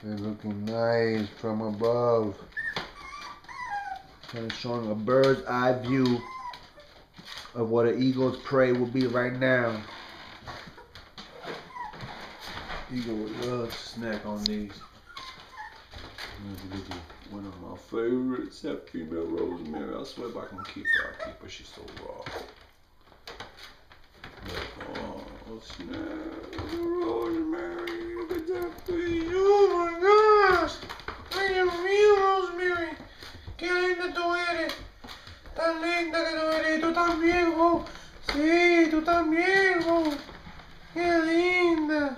They're looking nice from above. Kind of showing a bird's eye view of what an eagle's prey will be right now. Eagle would love to snack on these. One of my favorites, that female rosemary. I swear if I can keep her, I'll keep her. She's so raw. Oh, snap. Rosemary, look at that thing. Oh my gosh. Ay, Dios mío, Rosemary. Qué linda tú eres. Tan linda que tú eres. Tú también, jo. Sí, tú también, jo. Qué linda.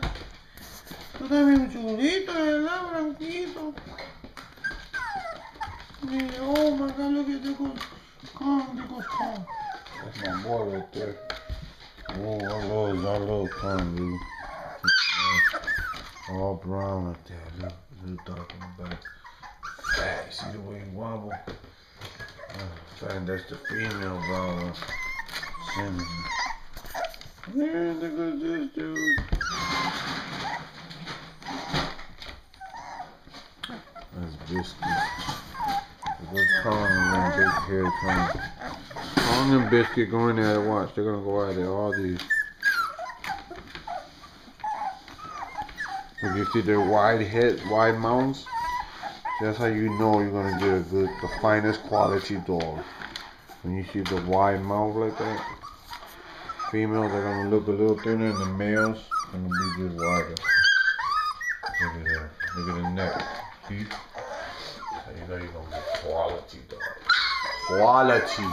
Tú también chulito, ¿verdad, Blanquito? Mira, oh my God, look at the good con. That's my boy right there. Oh, I love con, dude. All brown like that. Look dark in the back. Fat, see the way he wobble? Fat, that's the female brown. Cinnamon. Man, look at this dude. That's Biscuit. Look at Kong and big hair Kong. Kong and Biscuit going at it. Watch, they're gonna go at it. All these. If you see their wide head, wide mouths, that's how you know you're gonna get a good, the finest quality dog. When you see the wide mouth like that, females are gonna look a little thinner, and the males are gonna be just wider. Look at that. Look at the neck. See? So you know you're gonna get quality dog. Quality.